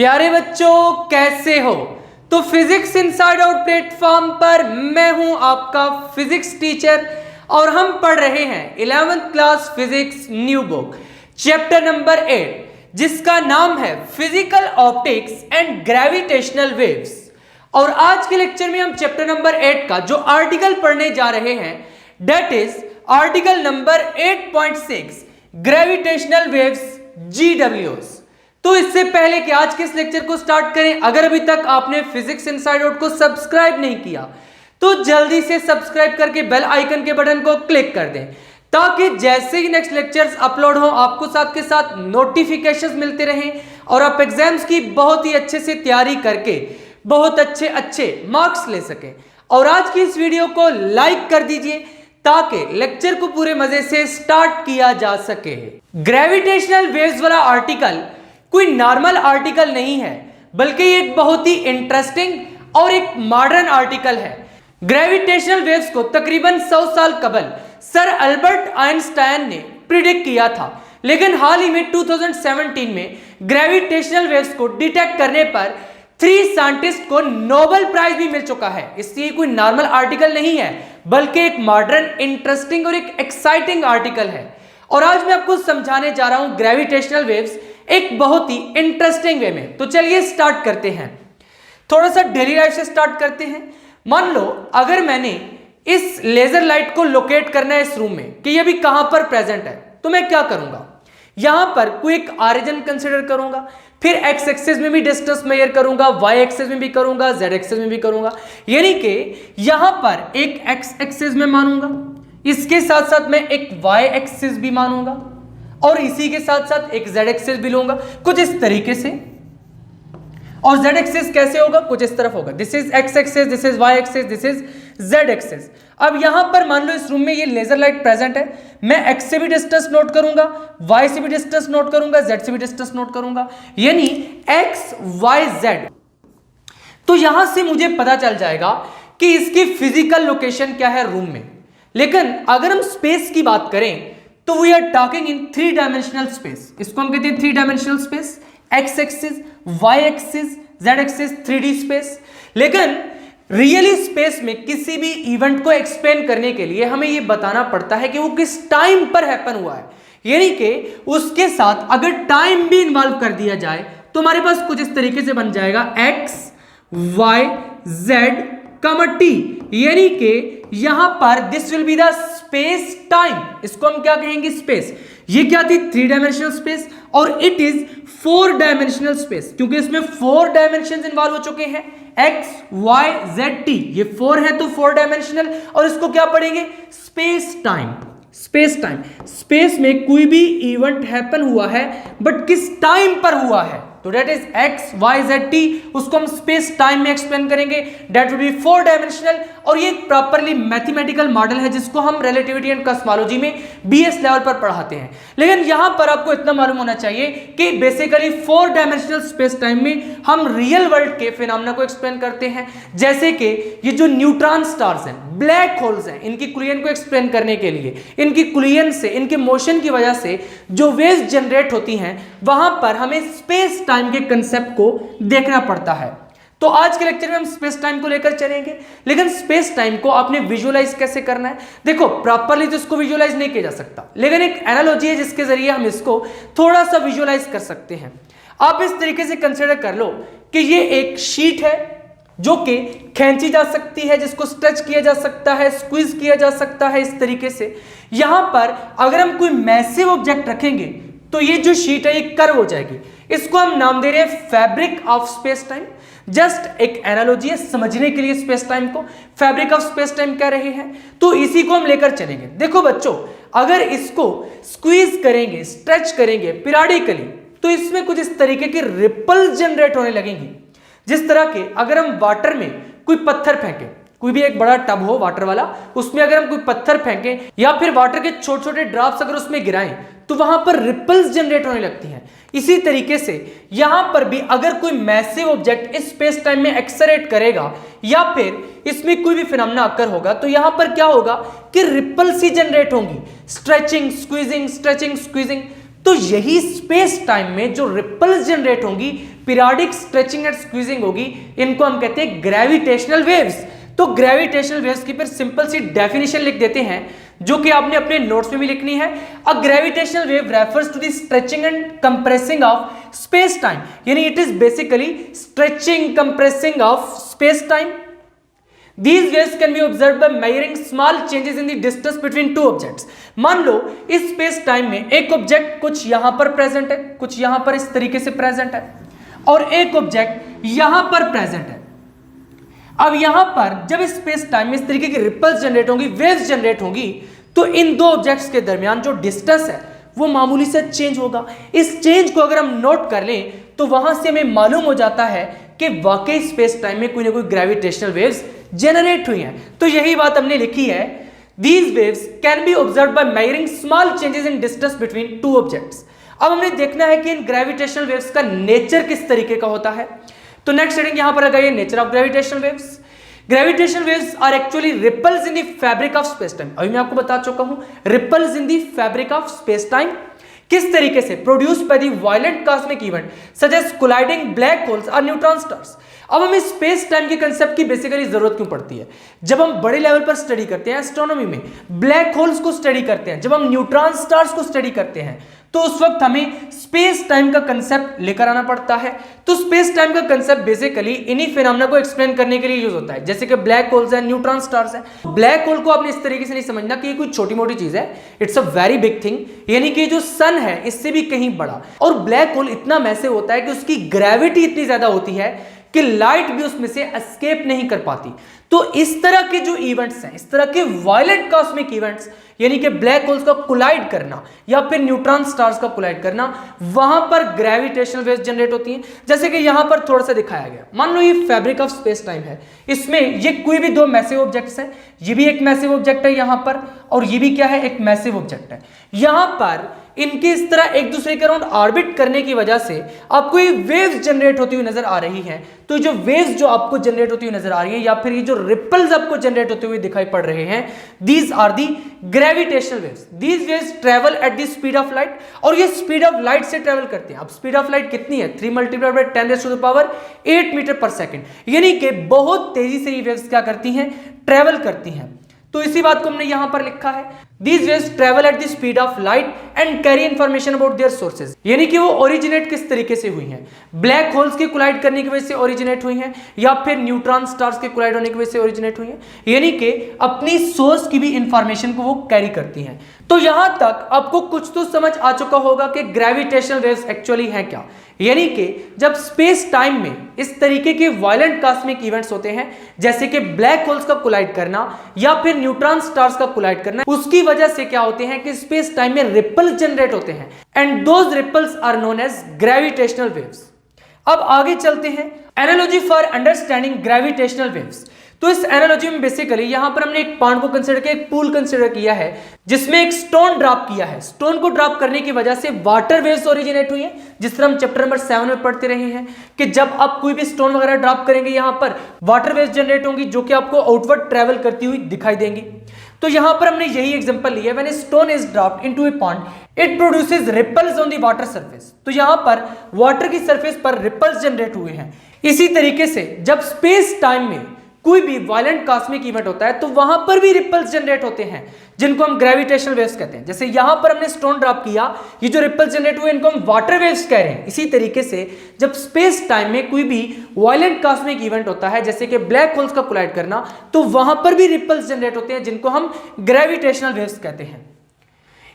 प्यारे बच्चों कैसे हो। तो फिजिक्स इनसाइड आउट प्लेटफॉर्म पर मैं हूं आपका फिजिक्स टीचर और हम पढ़ रहे हैं 11th class physics new book chapter number 8 जिसका नाम है physical optics and gravitational waves. और आज के लेक्चर में हम चैप्टर नंबर 8 का जो आर्टिकल पढ़ने जा रहे हैं that is article number 8.6 gravitational waves GWs। तो इससे पहले कि आज के इस लेक्चर को स्टार्ट करें, अगर अभी तक आपने फिजिक्स इनसाइड आउट को सब्सक्राइब नहीं किया तो जल्दी से सब्सक्राइब करके बेल आइकन के बटन को क्लिक कर दें ताकि जैसे ही नेक्स्ट लेक्चर्स अपलोड हो आपको साथ के साथ नोटिफिकेशंस मिलते रहें और आप एग्जाम्स की बहुत ही अच्छे से तैयारी करके बहुत अच्छे मार्क्स ले सकें। और आज की इस वीडियो को लाइक कर दीजिए ताकि लेक्चर को पूरे मजे से स्टार्ट किया जा सके। ग्रेविटेशनल वेव्स वाला आर्टिकल कोई नॉर्मल आर्टिकल नहीं है बल्कि एक बहुत ही इंटरेस्टिंग और एक मॉडर्न आर्टिकल है। ग्रेविटेशनल वेव्स को तकरीबन 100 साल कबल सर अल्बर्ट आइंस्टाइन ने प्रिडिक्ट किया था, लेकिन हाल ही में 2017 में ग्रेविटेशनल वेव्स को डिटेक्ट करने पर 3 साइंटिस्ट को नोबेल प्राइज भी मिल चुका है। इसलिए कोई नॉर्मल आर्टिकल नहीं है बल्कि एक मॉडर्न, इंटरेस्टिंग और एक एक्साइटिंग आर्टिकल है। और आज मैं आपको समझाने जा रहा हूं ग्रेविटेशनल वेव्स एक बहुत ही इंटरेस्टिंग वे में। तो चलिए स्टार्ट करते हैं, थोड़ा सा डेली लाइफ से स्टार्ट करते हैं। मान लो अगर मैंने इस लेजर लाइट को लोकेट करना है इस रूम में कि ये भी कहां पर प्रेजेंट है, तो मैं क्या करूंगा, यहां पर कोई एक ऑरिजिन कंसीडर करूंगा, फिर एक्स एक्सिस में भी डिस्टेंस मेजर करूंगा, वाई एक्सिस में भी करूंगा, जेड एक्सिस में भी करूंगा, यानी कि यहां पर एक एक्स एक्सिस में मानूंगा, इसके साथ साथ मैं एक वाई एक्सिस भी मानूंगा और इसी के साथ साथ एक जेड एक्सिस भी लूंगा, कुछ इस तरीके से। और जेड एक्सिस कैसे होगा, कुछ इस तरफ होगा। This is X axis, this is Y axis, this is Z axis. अब यहां पर मान लो इस रूम में ये लेजर लाइट प्रेजेंट है, मैं एक्स से भी डिस्टेंस नोट करूंगा, वाई से भी डिस्टेंस नोट करूंगा, जेड से भी डिस्टेंस नोट करूंगा, यानी एक्स वाई जेड। तो यहां से मुझे पता चल जाएगा कि इसकी फिजिकल लोकेशन क्या है रूम में। लेकिन अगर हम स्पेस की बात करें तो we are talking in 3 dimensional space. इसको हम कहते हैं 3 dimensional space, X axis, Y axis, Z axis, 3D space. लेकिन रियली स्पेस में किसी भी इवेंट को एक्सप्लेन करने के लिए हमें यह बताना पड़ता है कि वो किस टाइम पर हैपन हुआ है, यानी कि उसके साथ अगर टाइम भी इन्वॉल्व कर दिया जाए तो हमारे पास कुछ इस तरीके से बन जाएगा एक्स वाई जेड कमा टी, यानी कि यहां पर this will be the space time. इसको हम क्या कहेंगे, स्पेस। ये क्या थी, 3 डायमेंशनल स्पेस और इट इज 4 डायमेंशनल स्पेस, क्योंकि इसमें 4 डायमेंशंस इन्वॉल्व हो चुके हैं, एक्स वाई जेड टी, ये 4 है तो 4 डायमेंशनल। और इसको क्या पढ़ेंगे, space time. Space time, space में कोई भी इवेंट हैपन हुआ है बट किस टाइम पर हुआ है, तो that is X Y Z T, उसको हम स्पेस टाइम में एक्सप्लेन करेंगे, दैट विल बी 4 डायमेंशनल। और ये प्रॉपर्ली मैथमेटिकल मॉडल है जिसको हम रिलेटिविटी एंड कॉस्मोलॉजी में BS लेवल पर पढ़ाते हैं। लेकिन यहां पर आपको इतना मालूम होना चाहिए कि बेसिकली 4 डायमेंशनल स्पेस टाइम में हम रियल वर्ल्ड के फिनोमेना को एक्सप्लेन करते हैं, जैसे कि ये जो न्यूट्रॉन स्टार्स हैं, ब्लैक होल्स हैं, इनकी कुलियन को एक्सप्लेन करने के लिए, इनकी कुलियन से, इनके मोशन की वजह से जो वेव्स जनरेट होती हैं, वहां पर हमें स्पेस टाइम के कंसेप्ट को देखना पड़ता है। तो आज के लेक्चर में हम स्पेस टाइम को लेकर चलेंगे, लेकिन स्पेस टाइम को आपने विजुअलाइज कैसे करना है। देखो प्रॉपर्ली तो इसको विजुअलाइज नहीं किया जा सकता, लेकिन एक एनालॉजी है जिसके जरिए हम इसको थोड़ा सा विजुअलाइज कर सकते हैं। आप इस तरीके से कंसीडर कर लो कि ये एक शीट है जो कि खींची जा सकती है, जिसको स्ट्रेच किया जा सकता है, स्क्वीज किया जा सकता है इस तरीके से। यहां पर अगर हम कोई मैसिव ऑब्जेक्ट रखेंगे तो ये जो शीट है ये कर्व हो जाएगी। इसको हम नाम दे रहे हैं fabric of space time. Just एक एनालॉजी है समझने के लिए स्पेस टाइम को, फैब्रिक ऑफ स्पेस टाइम कह रहे हैं, तो इसी को हम लेकर चलेंगे। देखो बच्चों, अगर इसको स्क्वीज करेंगे, स्ट्रेच करेंगे पीरियडिकली, तो इसमें कुछ इस तरीके की रिपल्स जनरेट होने लगेंगी। जिस तरह के अगर हम वाटर में कोई पत्थर फेंकें, कोई भी एक बड़ा टब हो वाटर वाला, उसमें अगर हम कोई पत्थर फेंकें या फिर वाटर के छोटे छोटे ड्रॉप्स अगर उसमें गिराएं तो वहां पर रिपल्स जनरेट होने लगती हैं। इसी तरीके से यहां पर भी अगर कोई मैसिव ऑब्जेक्ट इस स्पेस टाइम में एक्सेलरेट करेगा या फिर इसमें कोई भी फिनोमेना अकर होगा तो यहां पर क्या होगा कि रिपल्स ही जनरेट होंगी, स्ट्रेचिंग स्क्वीजिंग, स्ट्रेचिंग स्क्वीजिंग। तो यही स्पेस टाइम में जो रिपल्स जनरेट होंगी पीरियोडिक स्ट्रेचिंग एंड स्क्वीजिंग होगी, इनको हम कहते हैं ग्रेविटेशनल वेव्स। तो ग्रेविटेशनल वेव्स की फिर सिंपल सी डेफिनेशन लिख देते हैं, जो कि आपने अपने नोट्स में भी लिखनी है। A gravitational wave refers to the stretching and compressing of space time, यानी it is basically stretching compressing of space time. These waves can be observed by measuring small changes in the distance between two objects. मान लो इस space time में एक object कुछ यहां पर present है, कुछ यहां पर इस तरीके से प्रेजेंट है, और एक ऑब्जेक्ट यहां पर प्रेजेंट है। अब यहां पर जब इस स्पेस टाइम में इस तरीके की रिपल्स जनरेट होंगी, वेव्स जनरेट होंगी, तो इन दो ऑब्जेक्ट्स के दरमियान जो डिस्टेंस है वो मामूली से चेंज होगा। इस चेंज को अगर हम नोट कर लें तो वहां से हमें मालूम हो जाता है कि वाकई स्पेस टाइम में कोई ना कोई ग्रेविटेशनल वेव्स जनरेट हुई हैं। तो यही बात हमने लिखी है, these waves can be observed by measuring small changes in distance between two objects. अब हमने देखना है कि इन ग्रेविटेशनल वेव्स का नेचर किस तरीके का होता है। तो नेक्स्ट हेडिंग यहां पर लगाइए, nature of gravitational waves. Gravitational waves are actually ripples in the fabric of space time. अभी मैं आपको बता चुका हूं, ripples in the fabric of space time किस तरीके से, produced by the violent cosmic event such as colliding black holes और न्यूट्रॉन स्टार्स। अब हमें स्पेस टाइम के कंसेप्ट की बेसिकली जरूरत क्यों पड़ती है? जब हम बड़े लेवल पर स्टडी करते हैं एस्ट्रोनॉमी में, ब्लैक होल्स को स्टडी करते हैं, जब हम न्यूट्रॉन स्टार्स को स्टडी करते हैं, तो उस वक्त हमें स्पेस टाइम का कंसेप्ट लेकर आना पड़ता है। तो स्पेस टाइम का कंसेप्ट बेसिकली इन्हीं फिनोमेना को एक्सप्लेन करने के लिए यूज होता है, जैसे कि ब्लैक होल्स है, न्यूट्रॉन स्टार्स है। ब्लैक होल को आपने इस तरीके से नहीं समझना कि ये कोई छोटी मोटी चीज है, it's a very big thing, यानी कि जो सन है इससे भी कहीं बड़ा। और ब्लैक होल इतना मैसिव होता है कि उसकी ग्रेविटी इतनी ज्यादा होती है कि लाइट भी उसमें से एस्केप नहीं कर पाती। तो इस तरह के जो इवेंट्स हैं, इस तरह के वायलेंट कॉस्मिक इवेंट्स, यानी कि ब्लैक होल्स का कोलाइड करना या फिर न्यूट्रॉन स्टार्स का कोलाइड करना, वहां पर ग्रेविटेशनल वेव्स जनरेट होती हैं। जैसे कि यहां पर थोड़ा सा दिखाया गया, मान लो ये फैब्रिक ऑफ स्पेस टाइम है, इसमें ये कोई भी दो मैसिव ऑब्जेक्ट्स हैं, ये भी एक मैसिव ऑब्जेक्ट है यहां पर, और ये भी क्या है, एक मैसिव ऑब्जेक्ट है। यहां पर इनके इस तरह एक दूसरे के अराउंड ऑर्बिट करने की वजह से आपको ये वेव्स जनरेट होती हुई नजर आ रही हैं। तो जो वेव्स जो आपको जनरेट होती हुई नजर आ रही है, या फिर ये जो रिपल्स आपको जनरेट होते हुए दिखाई पड़ रहे हैं, these are the gravitational waves. These waves travel at the speed of light, और ये स्पीड ऑफ लाइट से ट्रेवल करते हैं। अब स्पीड ऑफ लाइट कितनी है? 3 × 10⁻⁸ मीटर पर सेकेंड, यानी कि बहुत तेजी से ये वेव्स क्या करती हैं, ट्रेवल करती हैं। तो इसी बात को हमने यहां पर लिखा है, These waves travel at the speed of light and carry information about their sources, यानी कि वो ओरिजिनेट किस तरीके से हुई हैं, ब्लैक होल्स के कोलाइड करने की वजह से ओरिजिनेट हुई हैं, या फिर न्यूट्रॉन स्टार्स के कोलाइड होने की वजह से ओरिजिनेट हुई हैं, यानी कि अपनी सोर्स की भी इंफॉर्मेशन को वो कैरी करती हैं। तो यहां तक आपको कुछ तो समझ आ चुका होगा कि ग्रेविटेशनल वेव्स एक्चुअली हैं क्या। यानी कि जब स्पेस टाइम में इस तरीके के वायलेंट कॉस्मिक इवेंट्स होते हैं, जैसे कि ब्लैक होल्स का कोलाइड करना या फिर न्यूट्रॉन स्टार्स का कोलाइड करना, उसकी वजह से क्या होते हैं कि स्पेस टाइम में रिपल्स जनरेट होते हैं, and those ripples are known as gravitational waves. अब आगे चलते हैं, analogy for understanding gravitational waves. तो इस एनालॉजी में बेसिकली यहां पर हमने एक पॉन्ड को कंसीडर किया, एक पूल कंसीडर किया है, जिसमें एक स्टोन ड्रॉप किया है। स्टोन को ड्रॉप करने की वजह से वाटर वेव्स ओरिजिनेट हुई है, जिस तरह हम चैप्टर नंबर 7 में पढ़ते रहे हैं कि जब आप कोई भी स्टोन वगैरह ड्रॉप करेंगे, यहां पर वाटर वेव्स जनरेट होंगी, जो कि आपको आउटवर्ड ट्रेवल करती हुई दिखाई देंगी। तो यहां पर हमने यही एग्जांपल लिया, when a stone is dropped into a pond it produces ripples on the water surface. तो यहां पर वाटर की सरफेस पर रिपल्स जनरेट हुए हैं। इसी तरीके से जब स्पेस टाइम में कोई भी वायलेंट कॉस्मिक इवेंट होता है, तो वहां पर भी रिपल्स जनरेट होते हैं, जिनको हम ग्रेविटेशनल वेव्स कहते हैं। जैसे यहां पर हमने स्टोन ड्रॉप किया, ये जो रिपल्स जनरेट हुए इनको हम वाटर वेव्स कह रहे हैं। इसी तरीके से जब स्पेस टाइम में कोई भी वायलेंट कॉस्मिक इवेंट होता है, जैसे कि ब्लैक होल्स का कोलाइड करना, तो वहां पर भी रिपल्स जनरेट होते हैं, जिनको हम ग्रेविटेशनल वेव्स कहते हैं।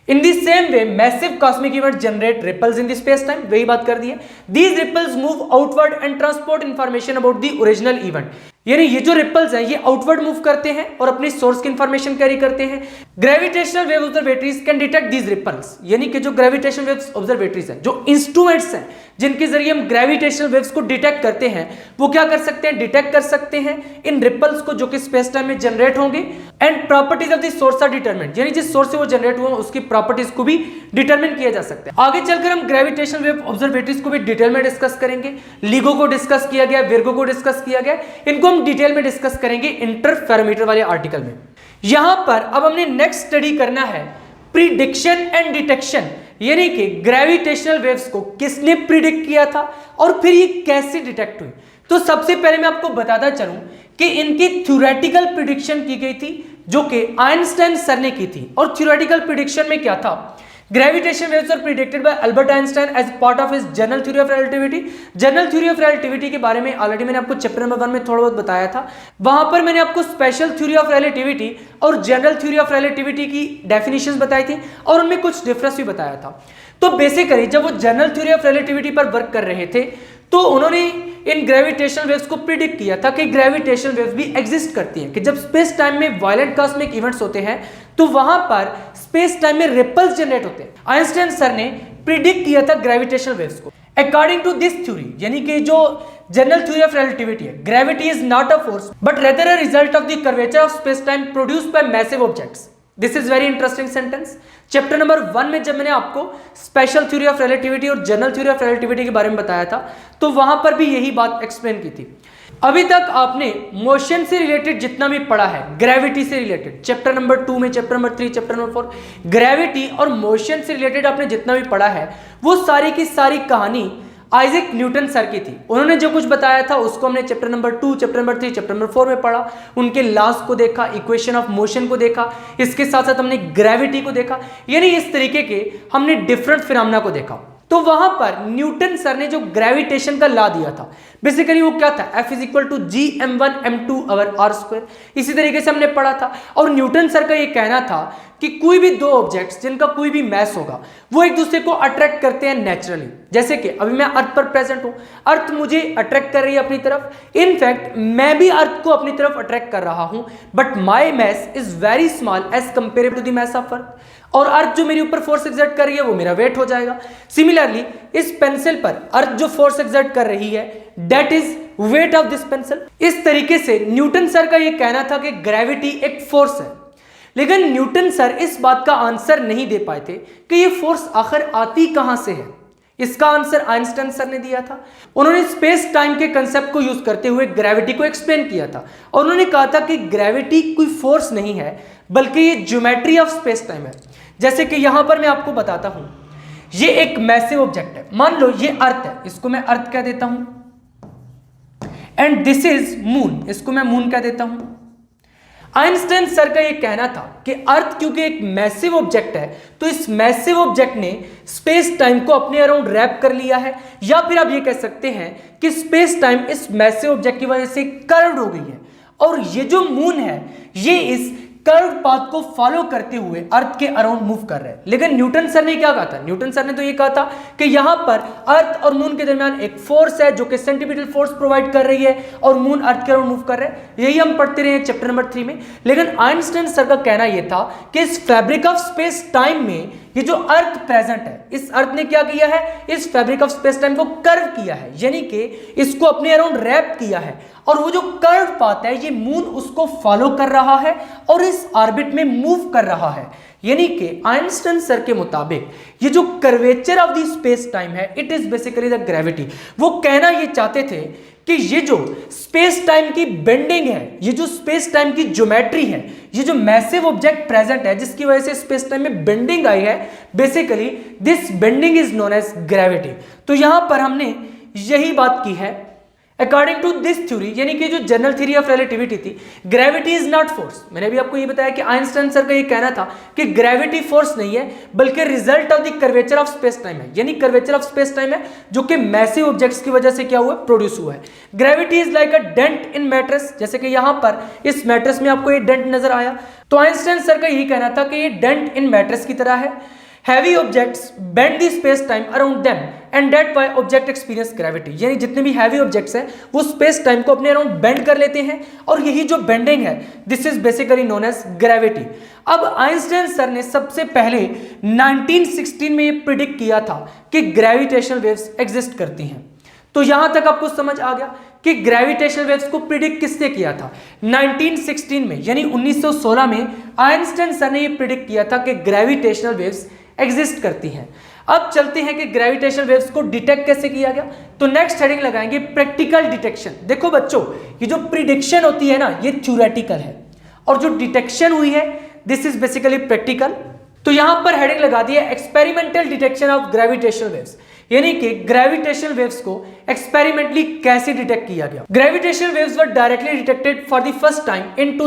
In the same way, massive cosmic events generate ripples in the space-time. वही बात कर दी है। These ripples move outward and transport information about the original event. यानी ये जो रिपल्स हैं, ये आउटवर्ड मूव करते हैं और अपनी सोर्स की इंफॉर्मेशन कैरी करते हैं। Gravitational wave observatories can detect these ripples, यानी कि जो ग्रेविटेशनल वेव्स ऑब्जर्वेटरीज हैं, जो इंस्ट्रूमेंट्स हैं जिनके जरिए हम ग्रेविटेशनल वेव्स को डिटेक्ट करते हैं, वो क्या कर सकते हैं, डिटेक्ट कर सकते हैं इन रिपल्स को, जो कि स्पेस टाइम में जनरेट होंगे। And properties of the source are determined, यानी जिस सोर्स से वो जनरेट हुआ उसकी प्रॉपर्टीज को भी डिटरमिन किया जा सकता है। आगे चलकर हम ग्रेविटेशनल वेव ऑब्जर्वेटरीज को भी डिटेल में डिस्कस करेंगे। लिगो को डिस्कस किया गया, विर्गो को डिस्कस किया गया, इनको हम डिटेल में डिस्कस करेंगे इंटरफेरोमीटर वाले आर्टिकल में। यहां पर अब हमने नेक्स्ट स्टडी करना है प्रिडिक्शन एंड डिटेक्शन, यानी कि ग्रेविटेशनल वेव्स को किसने प्रिडिक्ट किया था और फिर ये कैसे डिटेक्ट हुई। तो सबसे पहले मैं आपको बताता चलूं कि इनकी थ्योरेटिकल प्रिडिक्शन की गई थी जो कि आइंस्टाइन सर ने की थी। और थ्योरेटिकल प्रिडिक्शन में क्या था, gravitation waves are predicted by Albert Einstein as part of his general theory of relativity. General theory of relativity के बारे में ऑलरेडी मैंने आपको चैप्टर नंबर 1 में थोड़ा बहुत बताया था। वहां पर मैंने आपको स्पेशल थ्योरी ऑफ रिलेटिविटी और जनरल थ्योरी ऑफ रिलेटिविटी की डेफिनेशंस बताई थी और उनमें कुछ डिफरेंस भी बताया था। तो बेसिकली जब वो जनरल थ्योरी ऑफ रिलेटिविटी पर वर्क कर रहे थे तो उन्होंने इन ग्रेविटेशनल वेव्स को प्रिडिक्ट किया था कि ग्रेविटेशनल वेव्स भी एग्जिस्ट करती हैं, कि जब स्पेस टाइम में वायलेंट कॉस्मिक इवेंट्स होते हैं तो वहां पर स्पेस टाइम में रिपल्स जनरेट होते हैं। आइंस्टाइन सर ने प्रिडिक्ट किया था ग्रेविटेशनल वेव्स को। अकॉर्डिंग टू दिस थ्योरी, यानी कि जो जनरल थ्योरी ऑफ रिलेटिविटी है, gravity is not a force but rather a result of the curvature of space time produced by massive objects. This is very interesting sentence. Chapter number 1 में जब मैंने आपको special theory of relativity और general theory of relativity के बारे में बताया था तो वहां पर भी यही बात एक्सप्लेन की थी। अभी तक आपने मोशन से रिलेटेड जितना भी पढ़ा है, ग्रेविटी से रिलेटेड चैप्टर नंबर 2 में, chapter number 3, chapter number 4, gravity और मोशन से रिलेटेड आपने जितना भी पढ़ा है वो सारी की सारी कहानी आइजैक न्यूटन सर की थी। उन्होंने जो कुछ बताया था उसको हमने chapter number 2, chapter number 3, chapter number 4 में पढ़ा। उनके लॉस को देखा, इक्वेशन ऑफ मोशन को देखा, इसके साथ साथ हमने ग्रेविटी को देखा, यानी इस तरीके के हमने डिफरेंट फिनोमेना को देखा। तो वहां पर न्यूटन सर ने जो ग्रेविटेशन का लॉ दिया था बेसिकली वो क्या था, F = gm1m2/r²। इसी तरीके से हमने पढ़ा था। और न्यूटन सर का ये कहना था कि कोई भी दो ऑब्जेक्ट्स जिनका कोई भी मैस होगा वो एक दूसरे को अट्रैक्ट करते हैं नेचुरली। जैसे कि अभी मैं अर्थ पर प्रेजेंट हूं, अर्थ मुझे अट्रैक्ट कर रही है अपनी तरफ, इनफैक्ट मैं भी अर्थ को अपनी तरफ अट्रैक्ट कर रहा हूं, but my mass is very small as compare to the mass of earth. और अर्थ जो मेरे ऊपर फोर्स एक्सर्ट कर रही है वो मेरा वेट हो जाएगा। सिमिलरली इस पेंसिल पर अर्थ जो फोर्स एक्सर्ट कर रही है that is weight of this pencil. इस तरीके से न्यूटन सर का ये कहना था कि ग्रेविटी एक फोर्स है, लेकिन न्यूटन सर इस बात का आंसर नहीं दे पाए थे कि ये फोर्स आखिर आती कहां से है। इसका आंसर आइंस्टाइन सर ने दिया था। उन्होंने स्पेस टाइम के कंसेप्ट को यूज करते हुए ग्रेविटी को एक्सप्लेन किया था और उन्होंने कहा था कि ग्रेविटी कोई फोर्स नहीं है बल्कि ये ज्योमेट्री ऑफ स्पेस टाइम है। जैसे कि यहां पर मैं आपको बताता हूं, ये एक मैसिव ऑब्जेक्ट है, मान लो ये अर्थ है, इसको मैं अर्थ कह देता हूं, एंड दिस इज मून, इसको मैं मून कह देता हूं। आइंस्टाइन सर का यह कहना था कि अर्थ क्योंकि एक मैसिव ऑब्जेक्ट है तो इस मैसिव ऑब्जेक्ट ने स्पेस टाइम को अपने अराउंड रैप कर लिया है, या फिर आप ये कह सकते हैं कि स्पेस टाइम इस मैसिव ऑब्जेक्ट की वजह से कर्व्ड हो गई है। और ये जो मून है ये इस कर्व पाथ को फॉलो करते हुए अर्थ के अराउंड मूव कर रहे हैं। लेकिन न्यूटन सर ने क्या कहा था, न्यूटन सर ने तो ये कहा था कि यहां पर अर्थ और मून के दरमियान एक फोर्स है जो कि सेंटीपिटल फोर्स प्रोवाइड कर रही है और मून अर्थ के अराउंड मूव कर रहे हैं। यही हम पढ़ते रहे चैप्टर नंबर 3 में। लेकिन आइंस्टाइन सर का कहना यह था कि इस फैब्रिक ऑफ स्पेस टाइम में ये जो अर्थ प्रेजेंट है, इस अर्थ ने क्या किया है, इस फैब्रिक ऑफ स्पेस टाइम को कर्व किया है, यानी कि इसको अपने अराउंड रैप किया है। और वो जो कर्व पाथ है ये मून उसको फॉलो कर रहा है और इस ऑर्बिट में मूव कर रहा है। यानी कि आइंस्टाइन सर के मुताबिक ये जो curvature of the space time है it is basically the gravity. वो कहना ये चाहते थे कि ये जो स्पेस टाइम की बेंडिंग है, ये जो स्पेस टाइम की ज्योमेट्री है, ये जो मैसिव ऑब्जेक्ट प्रेजेंट है जिसकी वजह से स्पेस टाइम में बेंडिंग आई है, basically this bending is known as gravity. तो यहां पर हमने यही बात की है। अकॉर्डिंग टू दिस थ्योरी, यानी कि जो जनरल थ्योरी ऑफ रिलेटिविटी थी, ग्रेविटी इज नॉट फोर्स। मैंने भी आपको ये बताया कि आइंस्टाइन सर का ये कहना था कि ग्रेविटी फोर्स नहीं है बल्कि result of the curvature of space time है, यानी कर्वेचर ऑफ स्पेस टाइम है जो कि मैसिव ऑब्जेक्ट्स की वजह से क्या हुआ, प्रोड्यूस हुआ है। Gravity is like a dent in mattress, जैसे कि यहां पर इस मैट्रेस में आपको ये डेंट नजर आया, तो आइंस्टाइन सर का यही कहना था कि ये डेंट इन मैट्रेस की तरह है। Heavy objects bend the space time around them and that why object experience gravity। यानी जितने भी हैवी ऑब्जेक्ट्स हैं वो स्पेस टाइम को अपने अराउंड बेंड कर लेते हैं और यही जो बेंडिंग है this is basically known as gravity. अब आइंस्टाइन सर ने सबसे पहले 1916 में ये प्रिडिक्ट किया था कि ग्रेविटेशनल वेव्स एग्जिस्ट करती हैं। तो यहां तक आपको समझ आ गया कि ग्रेविटेशनल वेव्स को प्रिडिक्ट किसने किया था, 1916 में, यानी 1916 में आइंस्टाइन सर ने ये प्रिडिक्ट किया था कि ग्रेविटेशनल वेव्स एग्जिस्ट करती हैं। अब चलते हैं कि ग्रेविटेशनल वेव्स को डिटेक्ट कैसे किया गया। तो नेक्स्ट हेडिंग लगाएंगे प्रैक्टिकल डिटेक्शन। देखो बच्चों, ये जो प्रिडिक्शन होती है ना ये थ्योरेटिकल है और जो डिटेक्शन हुई है दिस इज बेसिकली प्रैक्टिकल। तो यहां पर हेडिंग लगा दी है experimental detection of gravitational waves, यानी कि ग्रेविटेशनल वेव्स को एक्सपेरिमेंटली कैसे डिटेक्ट किया गया। Gravitational waves were directly detected for the first time in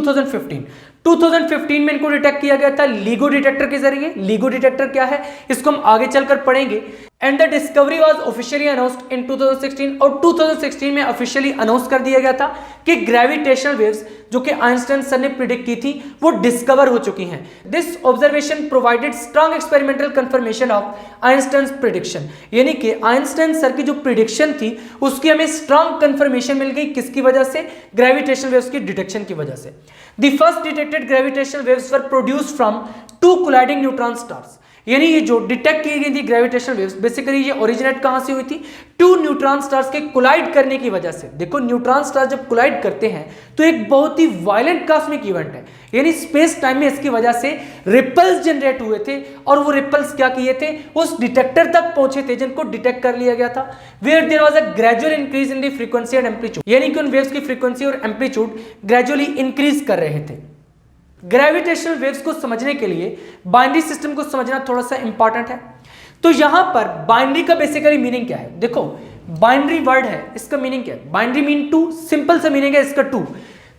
2015 में इनको डिटेक्ट किया गया था LIGO डिटेक्टर के जरिए। LIGO डिटेक्टर क्या है इसको हम आगे चलकर पढ़ेंगे। And the discovery was officially announced in 2016, और 2016 में ऑफिशियली अनाउंस कर दिया गया था कि ग्रेविटेशनल वेव्स जो कि आइंस्टाइन सर ने प्रिडिक्ट की थी वो डिस्कवर हो चुकी हैं। This observation provided strong experimental confirmation of Einstein's prediction, यानी कि आइंस्टाइन सर की जो प्रिडिक्शन थी उसकी हमें स्ट्रांग कंफर्मेशन मिल गई। किसकी वजह से? ग्रेविटेशनल वेव्स की डिटेक्शन की वजह से। The first detected gravitational waves were produced from two colliding neutron stars, यानी ये जो डिटेक्ट की गई थी ग्रेविटेशनल वेव्स बेसिकली ये ओरिजिनेट कहां से हुई थी? टू न्यूट्रॉन स्टार्स के कोलाइड करने की वजह से। देखो न्यूट्रॉन स्टार जब कोलाइड करते हैं तो एक बहुत ही वायलेंट कॉस्मिक इवेंट है, यानी स्पेस टाइम में इसकी वजह से रिपल्स जनरेट हुए थे, और वो रिपल्स क्या किए थे? उस डिटेक्टर तक पहुंचे थे जिनको डिटेक्ट कर लिया गया था। Where there was a gradual increase in the frequency and amplitude, यानी कि उन वेव्स की फ्रीक्वेंसी और एम्पलीट्यूड ग्रेजुअली इंक्रीज कर रहे थे। ग्रेविटेशनल वेव्स को समझने के लिए बाइनरी सिस्टम को समझना थोड़ा सा इंपॉर्टेंट है। तो यहां पर बाइनरी का बेसिकली मीनिंग क्या है? देखो बाइनरी वर्ड है, इसका मीनिंग क्या है? बाइनरी मीन टू, सिंपल सा मीनिंग है इसका टू।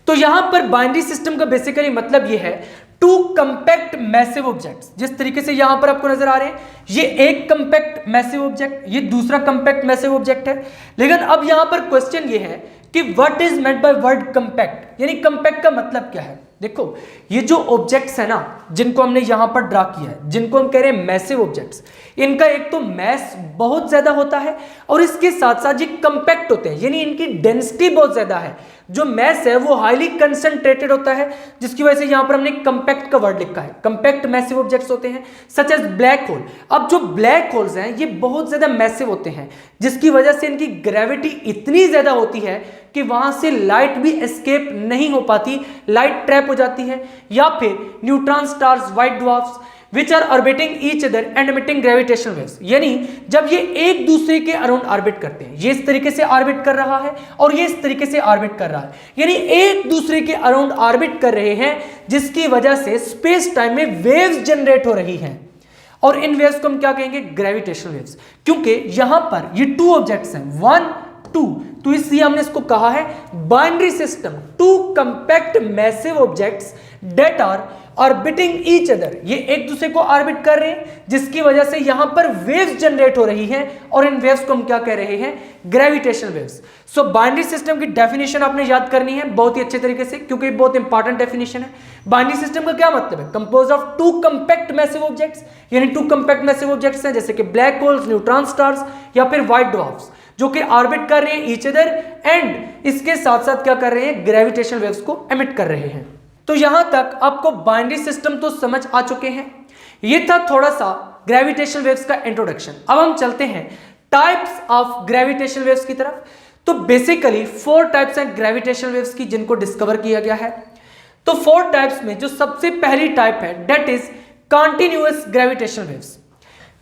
तो यहां पर बाइनरी सिस्टम का बेसिकली मतलब यह है टू कंपैक्ट मैसिव ऑब्जेक्ट्स। जिस तरीके से यहां पर आपको नजर आ रहे हैं, ये एक कंपैक्ट मैसिव ऑब्जेक्ट, ये दूसरा कंपैक्ट मैसिव ऑब्जेक्ट है। लेकिन अब यहां पर क्वेश्चन ये है कि what is meant by word compact, यानी कंपैक्ट का मतलब क्या है? देखो ये जो ऑब्जेक्ट्स है ना जिनको हमने यहां पर ड्रा किया है, जिनको हम कह रहे हैं मैसिव ऑब्जेक्ट्स, इनका एक तो मैस बहुत ज्यादा होता है और इसके साथ साथ ये कंपैक्ट होते हैं, यानी इनकी डेंसिटी बहुत ज्यादा है। जो मैस है वो हाईली कंसंट्रेटेड होता है, जिसकी वजह से यहां पर हमने कंपैक्ट का वर्ड लिखा है। कंपैक्ट मैसिव ऑब्जेक्ट्स होते हैं सच एज ब्लैक होल। अब जो ब्लैक होल्स हैं ये बहुत ज्यादा मैसिव होते हैं, जिसकी वजह से इनकी ग्रेविटी इतनी ज्यादा होती है कि वहां से लाइट भी एस्केप नहीं हो पाती, लाइट ट्रैप हो जाती है। या फिर neutron stars, white dwarfs which are orbiting each other and emitting gravitational waves, यानी जब ये एक दूसरे के अराउंड ऑर्बिट करते हैं, ये इस तरीके से ऑर्बिट कर रहा है और ये इस तरीके से ऑर्बिट कर रहा है, यानी एक दूसरे के अराउंड ऑर्बिट कर रहे हैं, जिसकी वजह से स्पेस टाइम में वेव्स जनरेट हो रही हैं। और इन वेव्स को हम क्या कहेंगे? ग्रेविटेशनल वेव्स, क्योंकि यहां पर ये टू ऑब्जेक्ट्स हैं, 1 2, तो इसलिए हमने इसको कहा है binary system, two compact massive objects that are orbiting each other. ये एक दूसरे को ऑर्बिट कर रहे हैं, जिसकी वजह से यहां पर वेव्स जनरेट हो रही हैं, और इन वेव्स को हम क्या कह रहे हैं? Gravitational waves. सो बाइनरी सिस्टम की डेफिनेशन आपने याद करनी है बहुत ही अच्छे तरीके से, क्योंकि ये बहुत इंपॉर्टेंट डेफिनेशन है। बाइनरी सिस्टम का क्या मतलब है? Compose of two compact massive objects, यानी टू कंपैक्ट मैसिव ऑब्जेक्ट्स हैं जैसे कि ब्लैक होल्स, न्यूट्रॉन स्टार्स या फिर व्हाइट ड्वार्फ्स, जो कि ऑर्बिट कर रहे हैं ईच अदर एंड इसके साथ साथ क्या कर रहे हैं? ग्रेविटेशनल वेव्स को एमिट कर रहे हैं। तो यहां तक आपको बाइनरी सिस्टम तो समझ आ चुके हैं। ये था थोड़ा सा ग्रेविटेशनल वेव्स का इंट्रोडक्शन। अब हम चलते हैं टाइप्स ऑफ ग्रेविटेशनल वेव्स की तरफ। तो बेसिकली 4 टाइप्स हैं ग्रेविटेशनल वेव्स की, जिनको डिस्कवर किया गया है। तो 4 टाइप्स में जो सबसे पहली टाइप है that is continuous gravitational waves.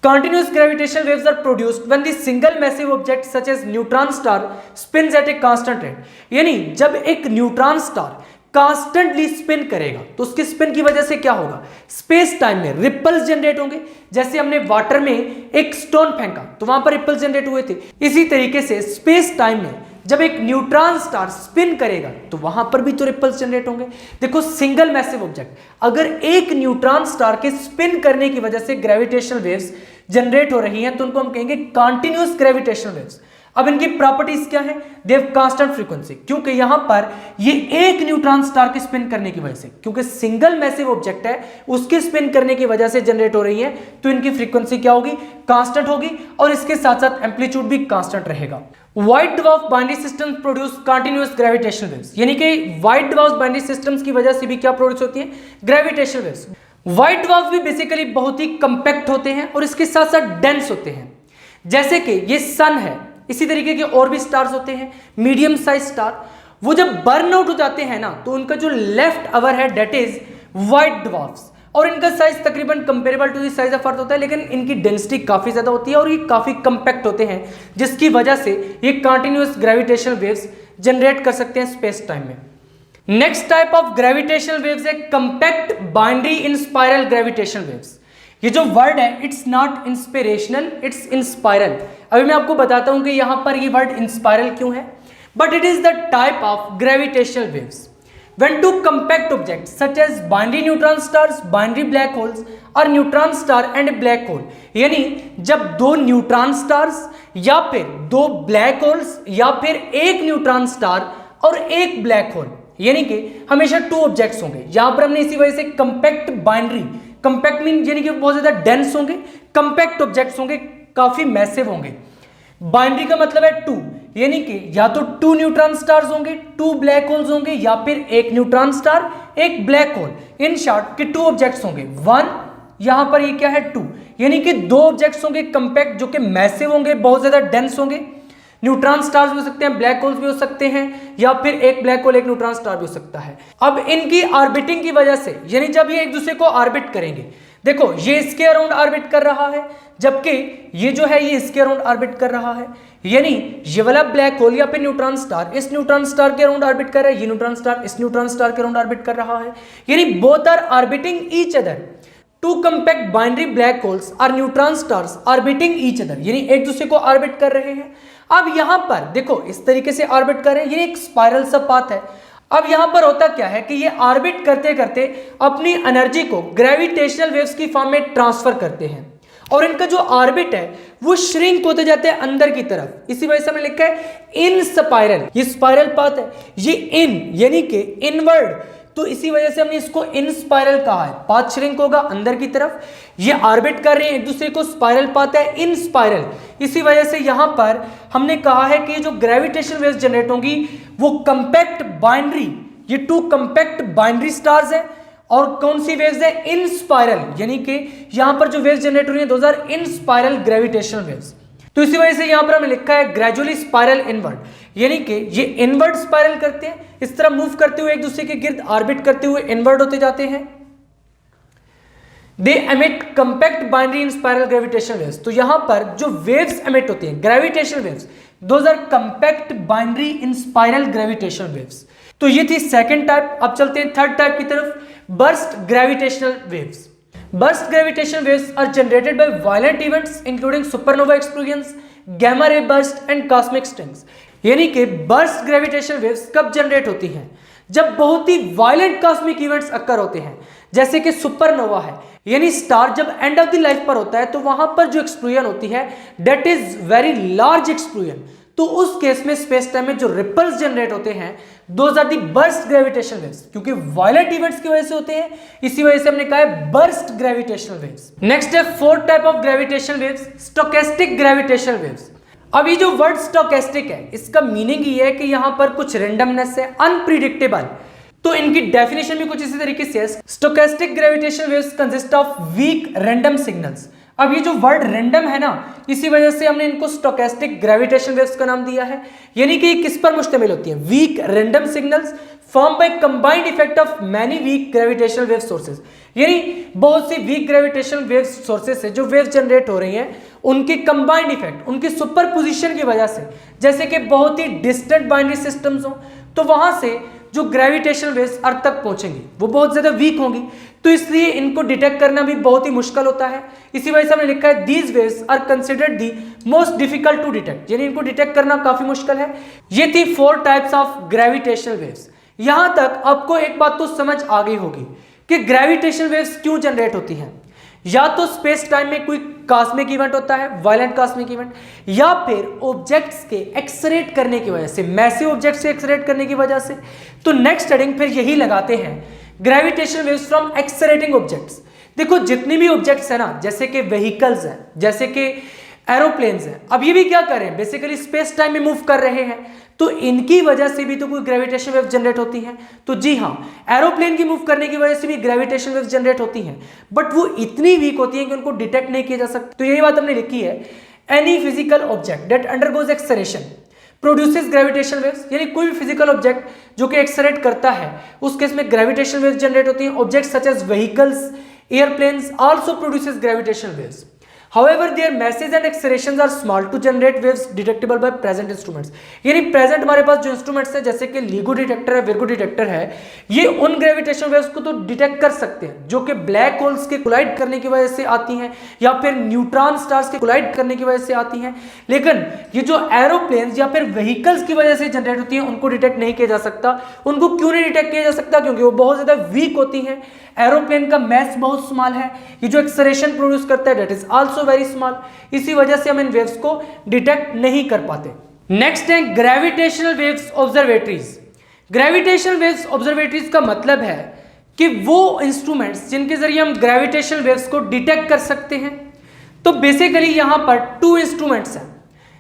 Continuous gravitational waves are produced when the single massive object such as neutron star spins at a constant rate, यानी जब एक न्यूट्रॉन स्टार कॉन्स्टेंटली स्पिन करेगा तो उसके स्पिन की वजह से क्या होगा? स्पेस टाइम में रिपल्स जनरेट होंगे। जैसे हमने वाटर में एक स्टोन फेंका तो वहां पर रिपल्स जनरेट हुए थे, इसी तरीके से स्पेस टाइम में जब एक न्यूट्रॉन स्टार स्पिन करेगा तो वहां पर भी तो रिपल्स जनरेट होंगे। देखो सिंगल मैसिव ऑब्जेक्ट, अगर एक न्यूट्रॉन स्टार के स्पिन करने की वजह से ग्रेविटेशनल वेव्स जनरेट हो रही हैं तो उनको हम कहेंगे कॉन्टिन्यूअस ग्रेविटेशनल वेव्स। अब इनकी प्रॉपर्टीज क्या है? दे हैव कांस्टेंट फ्रीक्वेंसी, क्योंकि यहां पर ये एक न्यूट्रॉन स्टार के स्पिन करने की वजह से, क्योंकि सिंगल मैसिव ऑब्जेक्ट है उसके स्पिन करने की वजह से जनरेट हो रही है, तो इनकी फ्रीक्वेंसी क्या होगी? कांस्टेंट होगी, और इसके साथ साथ एम्पलीट्यूड भी कांस्टेंट रहेगा। White dwarf binary systems produce continuous gravitational waves, यानी कि व्हाइट ड्वार्फ बाइनरी सिस्टम्स की वजह से भी क्या प्रोड्यूस होती है? Gravitational waves. व्हाइट ड्वार्फ भी बेसिकली बहुत ही कंपैक्ट होते हैं और इसके साथ साथ डेंस होते हैं। जैसे कि ये सन है, इसी तरीके के और भी स्टार्स होते हैं मीडियम साइज स्टार, वो जब बर्न आउट हो जाते हैं ना तो उनका जो लेफ्ट अवर है दैट इज व्हाइट ड्वार्फ्स, और इनका साइज तकरीबन comparable to the size of earth होता है, लेकिन इनकी डेंसिटी काफी ज्यादा होती है और ये काफी कंपैक्ट होते हैं, जिसकी वजह से ये कंटीन्यूअस ग्रेविटेशनल वेव्स जनरेट कर सकते हैं स्पेस टाइम में। Next type of gravitational waves है compact binary inspiral gravitational waves, ये जो वर्ड है it's not inspirational, it's inspiral. अभी मैं आपको बताता हूं कि यहां पर ये वर्ड इंस्पायरल क्यों है। But it is the type of gravitational waves when two compact objects such as binary neutron stars, binary black holes और neutron star and black hole, यानी जब दो न्यूट्रॉन स्टार्स या फिर दो ब्लैक होल्स या फिर एक न्यूट्रॉन स्टार और एक ब्लैक होल, यानी कि हमेशा टू ऑब्जेक्ट्स होंगे। यहां पर हमने इसी वजह से कंपैक्ट बाइनरी, कंपैक्ट मीन यानी कि बहुत ज्यादा डेंस होंगे, कंपैक्ट ऑब्जेक्ट्स होंगे, काफी मैसिव होंगे। बाइनरी का मतलब है टू, यानी कि या तो टू न्यूट्रॉन स्टार्स होंगे, टू ब्लैक होल्स होंगे, या फिर एक न्यूट्रॉन स्टार एक ब्लैक होल। इन शॉर्ट कि टू ऑब्जेक्ट्स होंगे, वन यहां पर ये क्या है टू, यानी कि दो ऑब्जेक्ट्स होंगे कंपैक्ट जो कि मैसिव होंगे, बहुत ज्यादा डेंस होंगे। न्यूट्रॉन स्टार्स भी हो सकते हैं, ब्लैक होल्स भी हो सकते हैं, या फिर एक ब्लैक होल एक न्यूट्रॉन स्टार भी हो सकता है। अब इनकी ऑर्बिटिंग की वजह से, यानी जब ये एक दूसरे को ऑर्बिट करेंगे, देखो ये इसके अराउंड ऑर्बिट कर रहा है, जबकि ये जो है ये इसके अराउंड ऑर्बिट कर रहा है, यानी ये वाला ब्लैक होल या फिर न्यूट्रॉन स्टार इस न्यूट्रॉन स्टार के अराउंड ऑर्बिट कर रहा है, ये न्यूट्रॉन स्टार इस न्यूट्रॉन स्टार के अराउंड ऑर्बिट कर रहा है, यानी both are orbiting each other. Two compact binary black holes और neutron stars orbiting each other, यानी एक दूसरे को ऑर्बिट कर रहे हैं। अब यहां पर देखो इस तरीके से ऑर्बिट कर रहे हैं, ये एक स्पाइरल सा पाथ है। अब यहां पर होता क्या है कि ये ऑर्बिट करते करते अपनी एनर्जी को ग्रेविटेशनल वेव्स की फॉर्म में ट्रांसफर करते हैं, और इनका जो ऑर्बिट है वो श्रिंक होते जाते हैं अंदर की तरफ। इसी वजह से हमने लिखा है इन स्पाइरल, ये स्पाइरल पाथ है, ये इन यानी कि इनवर्ड, तो इसी वजह से हमने इसको इन स्पाइरल कहा है। पाथ श्रिंक होगा अंदर की तरफ, ये ऑर्बिट कर रहे हैं एक दूसरे को, स्पाइरल पाथ है इन स्पाइरल। इसी वजह से यहां पर हमने कहा है कि जो ग्रेविटेशनल वेव्स जनरेट होंगी वो कंपैक्ट बाइनरी, ये टू कंपैक्ट बाइनरी स्टार्स है, और कौन सी वेव्स है इन स्पाइरल, यानी कि यहां पर जो वेव्स जनरेट हो रही है 2000 इन स्पाइरल ग्रेविटेशनल वेव्स। तो इसी वजह से यहां पर हमें लिखा है ग्रेजुअली स्पाइरल इनवर्ड, यानी कि ये इनवर्ड स्पाइरल करते हैं, इस तरह मूव करते हुए एक दूसरे के गिर्द ऑर्बिट करते हुए इनवर्ड होते जाते हैं। They emit compact binary inspiral gravitational waves, तो यहां पर जो वेव्स एमिट होती हैं gravitational waves, those are compact binary inspiral gravitational waves. तो ये थी सेकंड टाइप। अब चलते हैं थर्ड टाइप की तरफ, burst gravitational waves. Burst gravitational waves are generated by violent events including supernova explosions, gamma ray burst and cosmic strings। यानी कि बर्स्ट ग्रेविटेशनल वेव्स कब जनरेट होती हैं? जब बहुत ही वायलेंट कॉस्मिक इवेंट्स अक्कर होते हैं, जैसे कि सुपरनोवा है, यानी स्टार जब एंड ऑफ द लाइफ पर होता है तो वहां पर जो एक्सप्लोजन होती है that is very large explosion, तो उस केस में स्पेस टाइम में जो रिपल्स जनरेट होते हैं those are the burst gravitational waves, क्योंकि वायलेंट इवेंट्स की वजह से होते हैं, इसी वजह से हमने कहा है बर्स्ट ग्रेविटेशनल वेव्स। नेक्स्ट है fourth type of gravitational waves, stochastic gravitational waves. अब ये जो वर्ड स्टोकेस्टिक है इसका मीनिंग ये है कि यहां पर कुछ रेंडमनेस है, अनप्रिडिक्टेबल। तो इनकी डेफिनेशन भी कुछ इसी तरीके से है, stochastic gravitational waves consist of weak random signals. अब ये जो वर्ड रैंडम है ना, इसी वजह से हमने इनको स्टोकेस्टिक ग्रेविटेशनल वेव्स का नाम दिया है, यानी कि ये किस पर मुश्तमिल होती है? Weak random signals form by combined effect of many weak gravitational wave sources, यानी बहुत सी वीक ग्रेविटेशनल वेव सोर्सेज से जो वेव जनरेट हो रही हैं उनके कंबाइंड इफेक्ट, उनकी सुपरपोजिशन की वजह से, जैसे कि बहुत ही डिस्टेंट बाइनरी सिस्टम्स हो तो वहां से जो ग्रेविटेशनल वेव्स अर्थ तक पहुंचेंगी वो बहुत ज्यादा वीक होंगी, तो इसलिए इनको डिटेक्ट करना भी बहुत ही मुश्किल होता है। इसी वजह से हमने लिखा है these waves are considered the most difficult to detect, यानी इनको डिटेक्ट करना काफी मुश्किल है। ये थी 4 टाइप्स ऑफ ग्रेविटेशनल वेव्स। यहां तक आपको एक बात तो समझ आ गई होगी कि ग्रेविटेशनल वेव्स क्यों जनरेट होती हैं। या तो स्पेस टाइम में कोई कॉस्मिक इवेंट होता है, वायलेंट कॉस्मिक इवेंट, या फिर ऑब्जेक्ट्स के एक्सरेट करने की वजह से, मैसिव ऑब्जेक्ट्स से एक्सरेट करने की वजह से। तो नेक्स्ट हेडिंग फिर यही लगाते हैं, ग्रेविटेशनल वेव्स फ्रॉम एक्सरेटिंग ऑब्जेक्ट्स। देखो जितनी भी ऑब्जेक्ट्स है ना, जैसे कि व्हीकल्स हैं, जैसे कि एरोप्लेन्स हैं, अब ये भी क्या कर रहे हैं, बेसिकली स्पेस टाइम में मूव कर रहे हैं, तो इनकी वजह से भी तो कोई ग्रेविटेशनल वेव जनरेट होती है। तो जी हाँ, एरोप्लेन की मूव करने की वजह से भी ग्रेविटेशनल वेव जनरेट होती हैं, बट वो इतनी वीक होती हैं कि उनको डिटेक्ट नहीं किया जा सकता। तो यही बात हमने लिखी है, any physical object that undergoes एक्सरेशन produces gravitational waves, यानी कोई भी फिजिकल ऑब्जेक्ट जो कि एक्सरेट करता है उस केस में ग्रेविटेशनल वेव्स जनरेट होती हैं। Objects such as vehicles, airplanes also produces gravitational waves. However, their masses and accelerations are small to generate waves detectable by present instruments. यानी प्रेजेंट हमारे पास जो इंस्ट्रूमेंट्स है जैसे कि LIGO डिटेक्टर है, विर्गो डिटेक्टर है, ये उन ग्रेविटेशनल वेव्स को तो डिटेक्ट कर सकते हैं जो कि ब्लैक होल्स के कोलाइड करने की वजह से आती हैं या फिर न्यूट्रॉन स्टार्स के कोलाइड करने की वजह से आती हैं, लेकिन ये जो एरोप्लेन्स या फिर व्हीकल्स की वजह से जनरेट होती हैं उनको डिटेक्ट नहीं किया जा सकता। उनको क्यों नहीं डिटेक्ट किया जा सकता? क्योंकि वो बहुत ज्यादा वीक होती हैं, एरोप्लेन का मैस बहुत स्मॉल है, ये जो एक्सेलरेशन प्रोड्यूस करता है that is also very small, इसी वजह से हम इन वेव्स को डिटेक्ट नहीं कर पाते। नेक्स्ट है gravitational waves observatories. Gravitational waves observatories का मतलब है कि वो इंस्ट्रूमेंट्स जिनके जरिए हम ग्रेविटेशनल वेव्स को डिटेक्ट कर सकते हैं। तो बेसिकली यहां पर टू इंस्ट्रूमेंट्स हैं,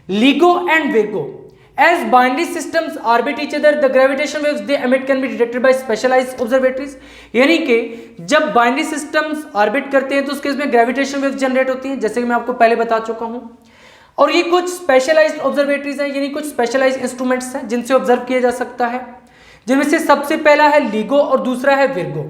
LIGO and Virgo. As binary systems orbit each other, the gravitational waves they emit can be detected by specialized observatories. यानी कि जब बाइनरी सिस्टम्स ऑर्बिट करते हैं तो उस केस में ग्रेविटेशनल वेव्स जनरेट होती हैं, जैसे कि मैं आपको पहले बता चुका हूं। और ये कुछ स्पेशलाइज्ड ऑब्जर्वेटरीज हैं, यानी कुछ स्पेशलाइज्ड इंस्ट्रूमेंट्स हैं जिनसे ऑब्जर्व किया जा सकता है, जिनमें से सबसे पहला है LIGO और दूसरा है विर्गो।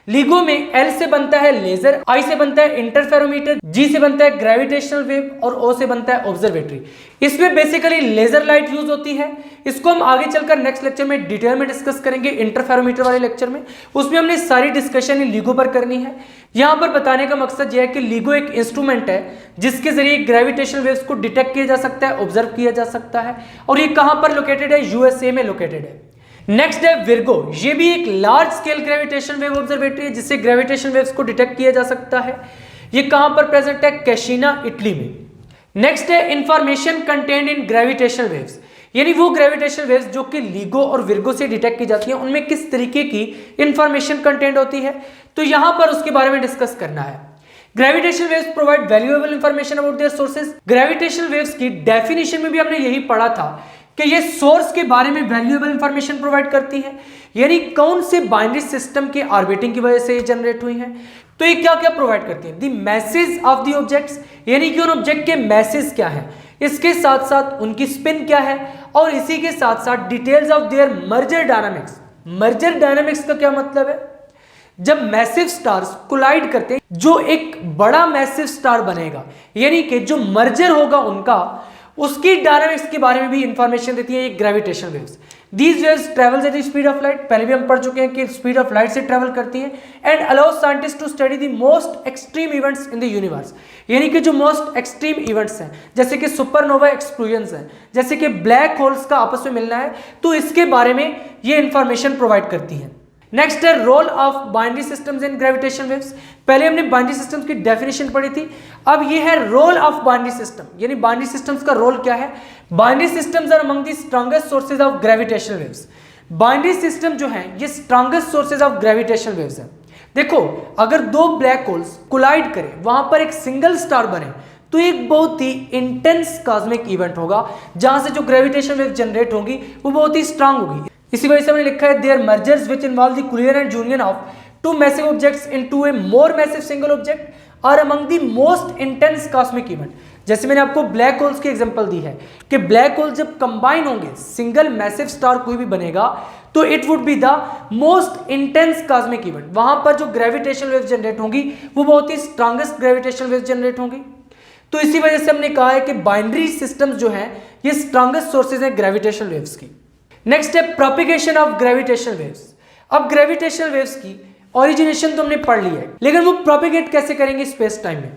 LIGO में L से बनता है लेजर, I से बनता है इंटरफेरोमीटर, G से बनता है ग्रेविटेशनल वेव और O से बनता है ऑब्जर्वेटरी। इसमें बेसिकली लेजर लाइट यूज होती है। इसको हम आगे चलकर नेक्स्ट लेक्चर में डिटेल में डिस्कस करेंगे, इंटरफेरोमीटर वाले लेक्चर में। उसमें हमने सारी डिस्कशन LIGO पर करनी है। यहाँ पर बताने का मकसद यह है कि LIGO एक इंस्ट्रूमेंट है जिसके जरिए ग्रेविटेशनल वेव्स को डिटेक्ट किया जा सकता है, ऑब्जर्व किया जा सकता है, और ये कहाँ पर लोकेटेड है? USA में लोकेटेड है। नेक्स्ट है विर्गो। ये भी एक large scale gravitation wave observatory है जिससे ग्रेविटेशन वेव्स को डिटेक्ट किया जा सकता है। ये कहां पर प्रेजेंट है? कैशिना, इटली में। नेक्स्ट है information contained in gravitational waves, यानी वो ग्रेविटेशनल वेव्स जो कि LIGO और विर्गो से डिटेक्ट की जाती हैं उनमें किस तरीके की इंफॉर्मेशन कंटेंट होती है, तो यहां पर उसके बारे में डिस्कस करना है। Gravitational waves provide valuable information about their sources. Gravitational waves की डेफिनेशन में भी हमने यही पढ़ा था कि ये सोर्स के बारे में वैल्यूएबल इंफॉर्मेशन प्रोवाइड करती है, यानी कौन से बाइनरी सिस्टम के ऑर्बिटिंग की वजह से ये जनरेट हुई हैं। तो ये क्या क्या प्रोवाइड करती है? The message of the objects, यानी कि उन ऑब्जेक्ट के मैसेज क्या है, इसके साथ साथ उनकी स्पिन क्या है, और इसी के साथ साथ details of their merger dynamics. Merger dynamics का क्या मतलब है? जब मैसिव स्टार्स कोलाइड करते हैं, जो एक बड़ा मैसिव स्टार बनेगा, यानी कि जो मर्जर होगा उनका, उसकी डायनामिक्स के बारे में भी इंफॉर्मेशन देती है ये gravitational waves. These waves travels at the speed of light, पहले भी हम पढ़ चुके हैं कि स्पीड ऑफ लाइट से ट्रेवल करती हैं, and allows scientist to study the most extreme events in the universe, यानी कि जो मोस्ट एक्सट्रीम इवेंट्स हैं जैसे कि सुपरनोवा एक्सप्लोजन्स हैं, जैसे कि ब्लैक होल्स का आपस में मिलना है, तो इसके बारे में ये इंफॉर्मेशन प्रोवाइड करती है। नेक्स्ट है role of binary systems in gravitational waves. पहले हमने बाइनरी सिस्टम्स की डेफिनेशन पढ़ी थी, अब ये है रोल ऑफ बाइनरी सिस्टम, यानी बाइनरी सिस्टम्स का रोल क्या है। Binary systems are among the strongest sources of gravitational waves. Binary system जो है ये strongest sources of gravitational waves है। देखो, अगर दो ब्लैक होल्स कोलाइड करें, वहां पर एक सिंगल स्टार बने, तो एक बहुत ही इंटेंस कॉस्मिक इवेंट होगा जहां से जो ग्रेविटेशनल वेव जनरेट होगी वो बहुत ही स्ट्रांग होगी। इसी वजह से हमने लिखा है their mergers which involve the collision union of two massive objects into a more massive single object are among the most intense cosmic event. जैसे मैंने आपको ब्लैक होल्स की एग्जांपल दी है कि ब्लैक होल जब कंबाइन होंगे, सिंगल मैसिव स्टार कोई भी बनेगा, तो it would be the most intense cosmic event. वहां पर जो ग्रेविटेशनल वेव जनरेट होंगी वो बहुत ही स्ट्रांगेस्ट ग्रेविटेशनल वेव जनरेट होंगी। तो इसी वजह से हमने कहा है कि बाइनरी सिस्टम्स जो हैं ये स्ट्रांगेस्ट सोर्सेज हैं ग्रेविटेशनल वेव्स की। नेक्स्ट है प्रोपिगेशन ऑफ ग्रेविटेशनल वेव्स। अब ग्रेविटेशनल वेव्स की ओरिजिनेशन तो हमने पढ़ ली है, लेकिन वो प्रोपिगेट कैसे करेंगे स्पेस टाइम में,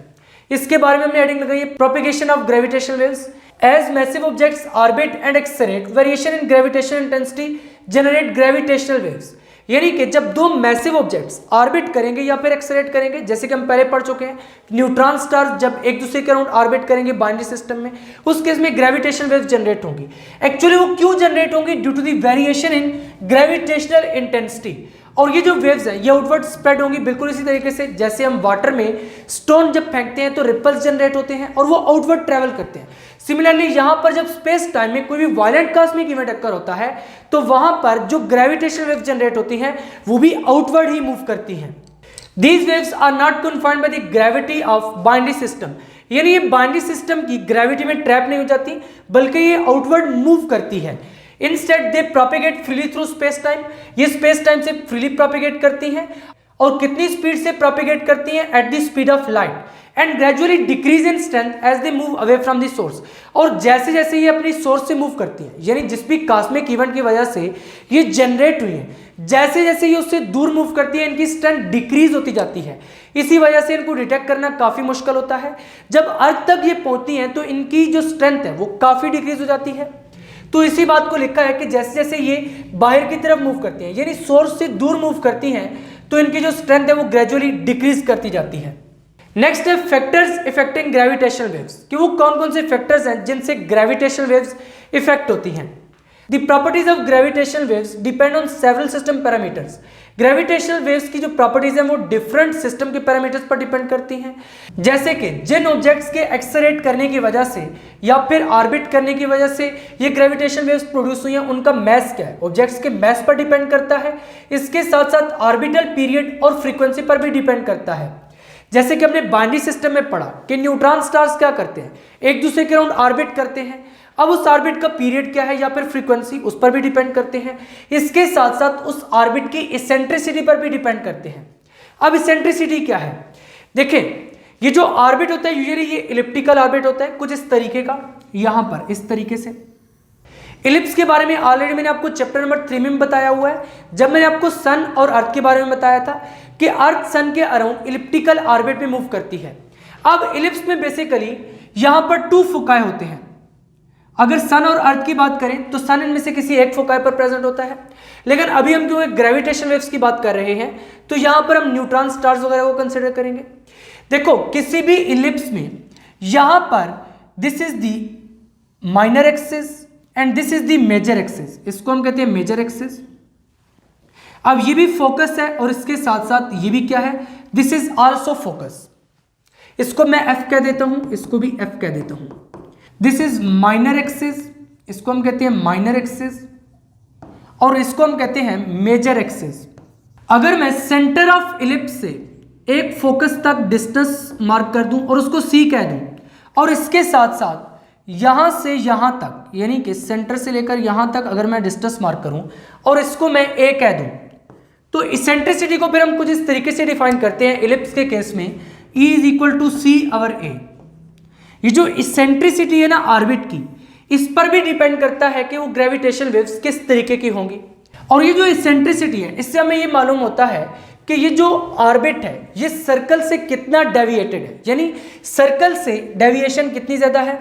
इसके बारे में हमने हेडिंग लगाई है propagation of gravitational waves. As massive objects orbit and accelerate, variation in gravitational intensity generate gravitational waves. यानी कि जब दो मैसिव ऑब्जेक्ट्स ऑर्बिट करेंगे या फिर एक्सेलरेट करेंगे, जैसे कि हम पहले पढ़ चुके हैं, न्यूट्रॉन स्टार जब एक दूसरे के अराउंड ऑर्बिट करेंगे बाइनरी सिस्टम में, उस केस में ग्रेविटेशनल वेव्स जनरेट होंगी। एक्चुअली वो क्यों जनरेट होंगी? Due to the variation in gravitational intensity. और ये जो वेव्स हैं ये आउटवर्ड स्प्रेड होंगी बिल्कुल इसी तरीके से जैसे हम वाटर में स्टोन जब फेंकते हैं तो रिपल्स जनरेट होते हैं और वो आउटवर्ड ट्रेवल करते हैं। सिमिलरली यहाँ पर जब स्पेस टाइम में कोई भी वायलेंट कॉस्मिक इवेंट अक्कर होता है तो वहां पर जो ग्रेविटेशनल वेव जनरेट होती हैं वो भी आउटवर्ड ही मूव करती हैं। These waves are not confined by the gravity of binary system, यानी ये बाइनरी सिस्टम की ग्रेविटी में ट्रैप नहीं हो जाती बल्कि ये आउटवर्ड मूव करती है। Instead they propagate freely through space time, ये स्पेस टाइम से फ्रीली प्रोपेगेट करती हैं। और कितनी स्पीड से प्रोपेगेट करती हैं? At the speed of light. And gradually decrease in strength as they move away from the source. और जैसे जैसे ये अपनी सोर्स से मूव करती है, यानी जिस भी कॉस्मिक इवेंट की वजह से ये जनरेट हुई है, जैसे जैसे ये उससे दूर मूव करती है इनकी स्ट्रेंथ डिक्रीज होती जाती है। इसी वजह से इनको डिटेक्ट करना काफी मुश्किल होता है। जब अर्थ तक ये पहुंचती हैं तो इनकी जो स्ट्रेंथ है वो काफी डिक्रीज हो जाती है। तो इसी बात को लिखा है कि जैसे जैसे ये बाहर की तरफ मूव करती हैं, यानी सोर्स से दूर मूव करती हैं, तो इनकी जो स्ट्रेंथ है वो ग्रेजुअली डिक्रीज करती जाती है। नेक्स्ट है फैक्टर्स इफेक्टिंग ग्रेविटेशनल वेव्स, कि वो कौन कौन से फैक्टर्स हैं जिनसे ग्रेविटेशनल वेव्स इफेक्ट होती हैं। The properties of gravitational waves depend on several system parameters. Gravitational waves की जो प्रॉपर्टीज हैं वो डिफरेंट सिस्टम के पैरामीटर्स पर डिपेंड करती हैं, जैसे कि जिन ऑब्जेक्ट्स के एक्सेलरेट करने की वजह से या फिर ऑर्बिट करने की वजह से ये ग्रेविटेशनल वेव्स प्रोड्यूस हुई हैं, उनका मैस क्या है, ऑब्जेक्ट्स के मैस पर डिपेंड करता है। इसके साथ साथ ऑर्बिटल पीरियड और फ्रीक्वेंसी पर भी डिपेंड करता है। जैसे कि हमने बाइनरी सिस्टम में पढ़ा कि न्यूट्रॉन स्टार्स क्या करते हैं, एक दूसरे के अराउंड ऑर्बिट करते हैं। अब उस ऑर्बिट का पीरियड क्या है या फिर फ्रीक्वेंसी, उस पर भी डिपेंड करते हैं। इसके साथ साथ उस ऑर्बिट की इसेंट्रिसिटी पर भी डिपेंड करते हैं। अब इसेंट्रिसिटी क्या है, देखिए ये जो ऑर्बिट होता है यूजुअली ये इलिप्टिकल ऑर्बिट होता है, कुछ इस तरीके का, यहां पर इस तरीके से। इलिप्स के बारे में ऑलरेडी मैंने आपको चैप्टर नंबर 3 में बताया हुआ है, जब मैंने आपको सन और अर्थ के बारे में बताया था कि अर्थ सन के अराउंड इलिप्टिकल ऑर्बिट में मूव करती है। अब इलिप्स में बेसिकली यहां पर 2 फोकाई होते हैं। अगर सन और अर्थ की बात करें तो सन इनमें से किसी एक फोकाई पर प्रेजेंट होता है, लेकिन अभी हम जो ग्रेविटेशनल वेव्स की बात कर रहे हैं तो यहां पर हम न्यूट्रॉन स्टार्स वगैरह को कंसिडर करेंगे। देखो किसी भी इलिप्स में यहां पर this is the minor axis and this is the major axis, इसको हम कहते हैं मेजर एक्सिस। अब ये भी फोकस है और इसके साथ साथ ये भी क्या है, दिस इज आल्सो फोकस। इसको मैं एफ कह देता हूं, इसको भी एफ कह देता हूं। दिस इज माइनर एक्सिस, इसको हम कहते हैं माइनर एक्सिस, और इसको हम कहते हैं मेजर एक्सिस। अगर मैं सेंटर ऑफ इलिप्स से एक फोकस तक डिस्टेंस मार्क कर दूं और उसको सी कह दूं, और इसके साथ साथ यहां से यहां तक, यानी कि सेंटर से लेकर यहां तक अगर मैं डिस्टेंस मार्क करूं और इसको मैं ए कह दूं, तो इसेंट्रिसिटी को फिर हम कुछ इस तरीके से डिफाइन करते हैं इलिप्स के केस में, E इज इक्वल टू सी अवर ए। ये जो इसेंट्रिसिटी है ना ऑर्बिट की, इस पर भी डिपेंड करता है कि वो ग्रेविटेशनल वेव्स किस तरीके की होंगी। और ये जो इसेंट्रिसिटी है इससे हमें ये मालूम होता है कि ये जो ऑर्बिट है ये सर्कल से कितना डेविएटेड है, यानी सर्कल से डेविएशन कितनी ज्यादा है।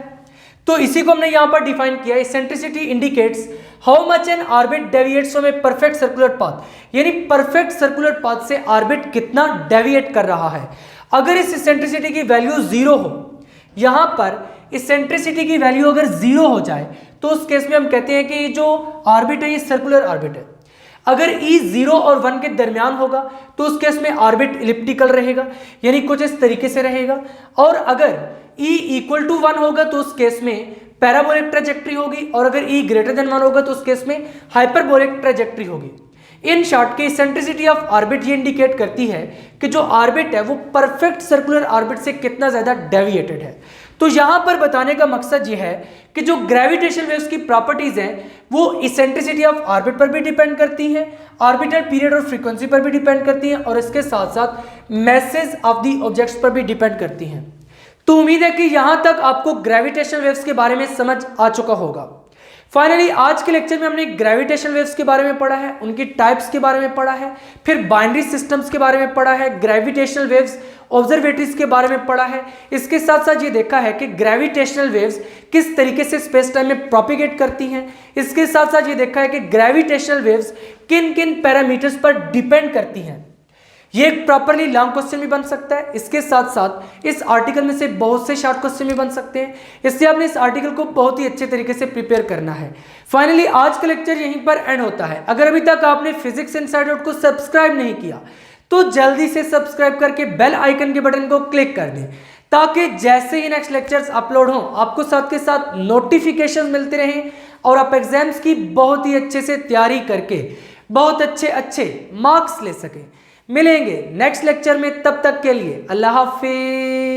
तो इसी को हमने यहां पर डिफाइन किया, eccentricity indicates how much N orbit deviates from a perfect circular path, यानी परफेक्ट सर्कुलर पाथ से ऑर्बिट कितना डेविएट कर रहा है। अगर इस इसेंट्रिसिटी की वैल्यू 0 हो, यहां पर इसेंट्रिसिटी की वैल्यू अगर 0 हो जाए तो उस केस में हम कहते हैं कि जो ऑर्बिट है ये सर्कुलर ऑर्बिट है। अगर E 0 और 1 के दरमियान होगा तो उस केस में ऑर्बिट इलिप्टिकल रहेगा, यानी कुछ इस तरीके से रहेगा। और अगर E इक्वल टू 1 होगा तो उस केस में पैराबोलिक ट्रेजेक्ट्री होगी, और अगर E ग्रेटर देन 1 होगा तो उस केस में हाइपरबोलिक ट्रेजेक्ट्री होगी। इन शॉर्ट के इसेंट्रिसिटी ऑफ ऑर्बिट ये इंडिकेट करती है कि जो ऑर्बिट है वो परफेक्ट सर्कुलर ऑर्बिट से कितना ज्यादा डेविएटेड है। तो यहां पर बताने का मकसद ये है कि जो ग्रेविटेशनल वेव्स की प्रॉपर्टीज हैं वो इसेंट्रिसिटी ऑफ ऑर्बिट पर भी डिपेंड करती हैं, ऑर्बिटल पीरियड और फ्रीक्वेंसी पर भी डिपेंड करती हैं, और इसके साथ साथ मैसेज ऑफ द ऑब्जेक्ट्स पर भी डिपेंड करती हैं। तो उम्मीद है कि यहां तक आपको ग्रेविटेशनल वेव्स के बारे में समझ आ चुका होगा। फाइनली आज के लेक्चर में हमने ग्रेविटेशनल वेव्स के बारे में पढ़ा है, उनकी टाइप्स के बारे में पढ़ा है, फिर बाइनरी सिस्टम्स के बारे में पढ़ा है, ग्रेविटेशनल वेव्स ऑब्जर्वेटरीज के बारे में पढ़ा है। इसके साथ साथ ये देखा है कि ग्रेविटेशनल वेव्स किस तरीके से स्पेस टाइम में प्रोपिगेट करती हैं। इसके साथ साथ ये देखा है कि ग्रेविटेशनल वेव्स किन किन पैरामीटर्स पर डिपेंड करती हैं। ये एक प्रॉपरली लॉन्ग क्वेश्चन भी बन सकता है, इसके साथ साथ इस आर्टिकल में से बहुत से शॉर्ट क्वेश्चन भी बन सकते हैं, इसलिए आपने इस आर्टिकल को बहुत ही अच्छे तरीके से प्रिपेयर करना है। फाइनली आज का लेक्चर यहीं पर एंड होता है। अगर अभी तक आपने फिजिक्स इनसाइडर को सब्सक्राइब नहीं किया तो जल्दी से सब्सक्राइब करके बेल आइकन के बटन को क्लिक कर दें, ताकि जैसे ही नेक्स्ट लेक्चर्स अपलोड हों आपको साथ के साथ नोटिफिकेशन मिलते रहें और आप एग्जाम्स की बहुत ही अच्छे से तैयारी करके बहुत अच्छे मार्क्स ले सकें। मिलेंगे नेक्स्ट लेक्चर में, तब तक के लिए अल्लाह हाफिज।